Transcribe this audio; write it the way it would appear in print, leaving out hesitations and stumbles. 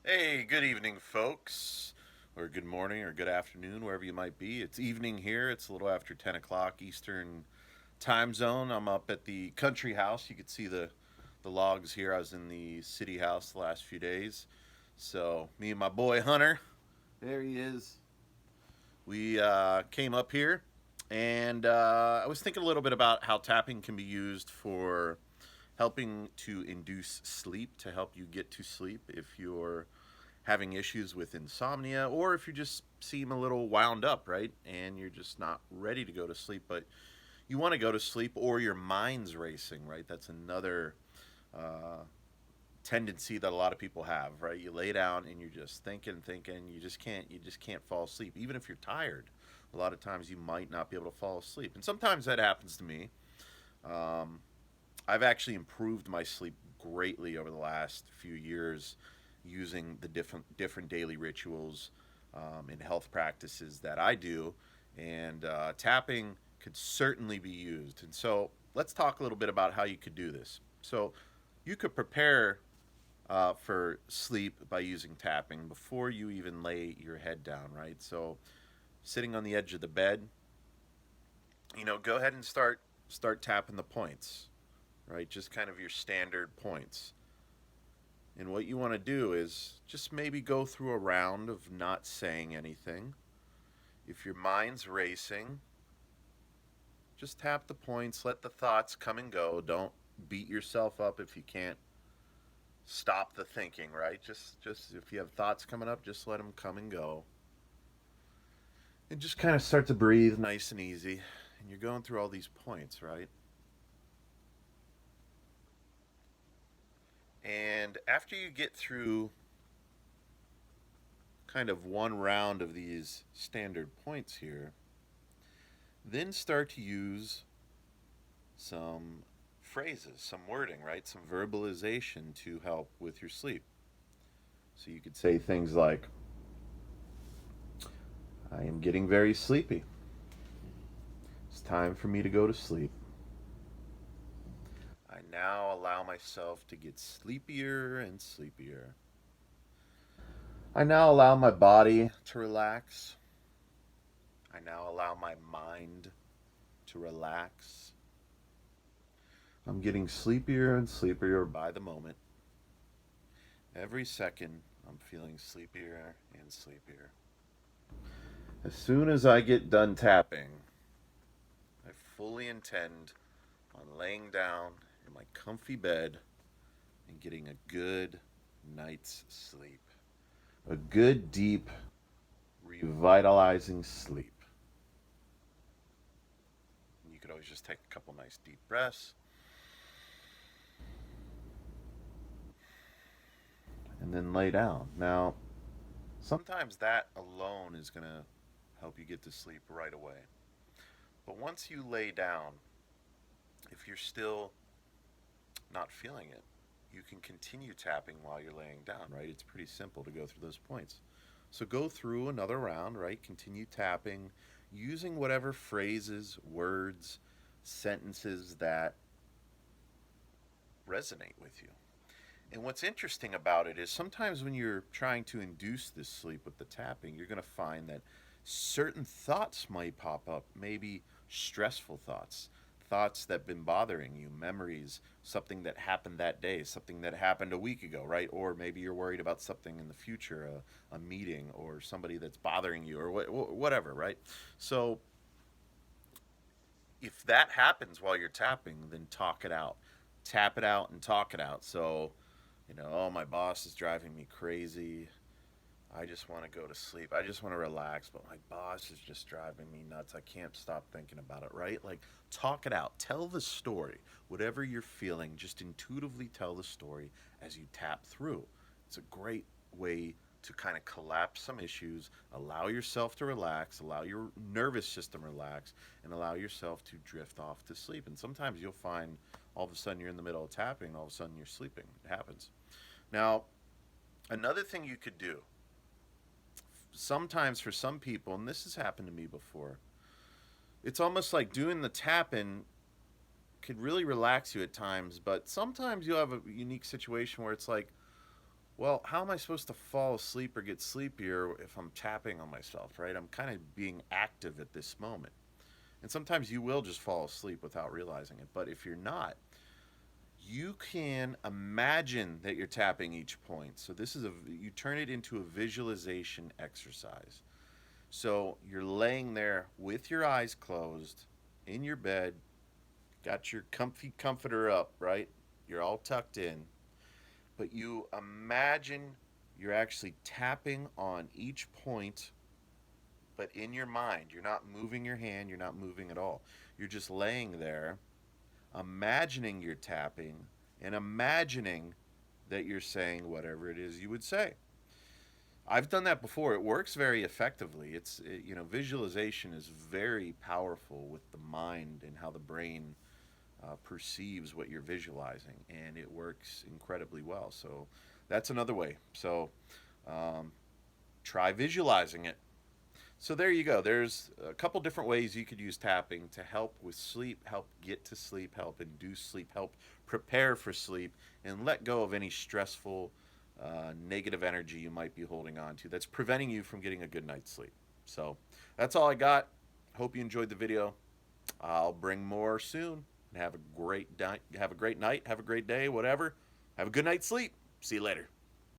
Hey, good evening, folks, or good morning, or good afternoon, wherever you might be. It's evening here. It's a little after 10 o'clock Eastern time zone. I'm up at the country house. You could see the logs here. I was in the city house the last few days. So, me and my boy Hunter, there he is. We came up here, and I was thinking a little bit about how tapping can be used for helping to induce sleep, to help you get to sleep if you're having issues with insomnia, or if you just seem a little wound up, right? And you're just not ready to go to sleep, but you want to go to sleep, or your mind's racing, right? That's another uh, tendency that a lot of people have, right? You lay down and you're just thinking, you just can't fall asleep, even if you're tired. A lot of times you might not be able to fall asleep, and sometimes that happens to me. Um, I've actually improved my sleep greatly over the last few years using the different daily rituals and health practices that I do, and tapping could certainly be used. And so let's talk a little bit about how you could do this. So you could prepare for sleep by using tapping before you even lay your head down, right? So sitting on the edge of the bed, go ahead and start tapping the points, right? Just kind of your standard points. And what you want to do is just maybe go through a round of not saying anything. If your mind's racing, just tap the points, let the thoughts come and go. Don't beat yourself up if you can't stop the thinking, right? Just if you have thoughts coming up, just let them come and go. And just kind of start to breathe nice and easy. And you're going through all these points, right? And after you get through kind of one round of these standard points here, then start to use some phrases, some wording, right? Some verbalization to help with your sleep. So you could say things like, I am getting very sleepy. It's time for me to go to sleep. I now allow myself to get sleepier and sleepier. I now allow my body to relax. I now allow my mind to relax. I'm getting sleepier and sleepier by the moment. Every second, I'm feeling sleepier and sleepier. As soon as I get done tapping, I fully intend on laying down in my comfy bed and getting a good night's sleep. A good, deep, revitalizing sleep. And you could always just take a couple nice deep breaths and then lay down. Now, sometimes that alone is going to help you get to sleep right away. But once you lay down, if you're still not feeling it, you can continue tapping while you're laying down, right? It's pretty simple to go through those points. So go through another round, right? Continue tapping using whatever phrases, words, sentences that resonate with you. And what's interesting about it is sometimes when you're trying to induce this sleep with the tapping, you're going to find that certain thoughts might pop up, maybe stressful thoughts, thoughts that have been bothering you, memories, something that happened that day, something that happened a week ago, right? Or maybe you're worried about something in the future, a meeting or somebody that's bothering you or whatever, right? So if that happens while you're tapping, then talk it out. Tap it out and talk it out. So, oh, my boss is driving me crazy. I just want to go to sleep. I just want to relax, but my boss is just driving me nuts. I can't stop thinking about it, right? Like, talk it out. Tell the story. Whatever you're feeling, just intuitively tell the story as you tap through. It's a great way to kind of collapse some issues, allow yourself to relax, allow your nervous system relax, and allow yourself to drift off to sleep. And sometimes you'll find all of a sudden you're in the middle of tapping, and all of a sudden you're sleeping. It happens. Now, another thing you could do, sometimes for some people, and this has happened to me before, it's almost like doing the tapping could really relax you at times, but sometimes you'll have a unique situation where it's like, well, how am I supposed to fall asleep or get sleepier if I'm tapping on myself, right? I'm kind of being active at this moment. And sometimes you will just fall asleep without realizing it. But if you're not, you can imagine that you're tapping each point. So this is you turn it into a visualization exercise. So you're laying there with your eyes closed in your bed, got your comfy comforter up, right? You're all tucked in, but you imagine you're actually tapping on each point, but in your mind. You're not moving your hand, you're not moving at all. You're just laying there, imagining you're tapping, and imagining that you're saying whatever it is you would say. I've done that before. It works very effectively. Visualization is very powerful with the mind and how the brain perceives what you're visualizing, and it works incredibly well. So that's another way. So um, try visualizing it. So there you go. There's a couple different ways you could use tapping to help with sleep, help get to sleep, help induce sleep, help prepare for sleep, and let go of any stressful, negative energy you might be holding on to that's preventing you from getting a good night's sleep. So that's all I got. Hope you enjoyed the video. I'll bring more soon. Have a great night. Have a great night. Have a great day. Whatever. Have a good night's sleep. See you later.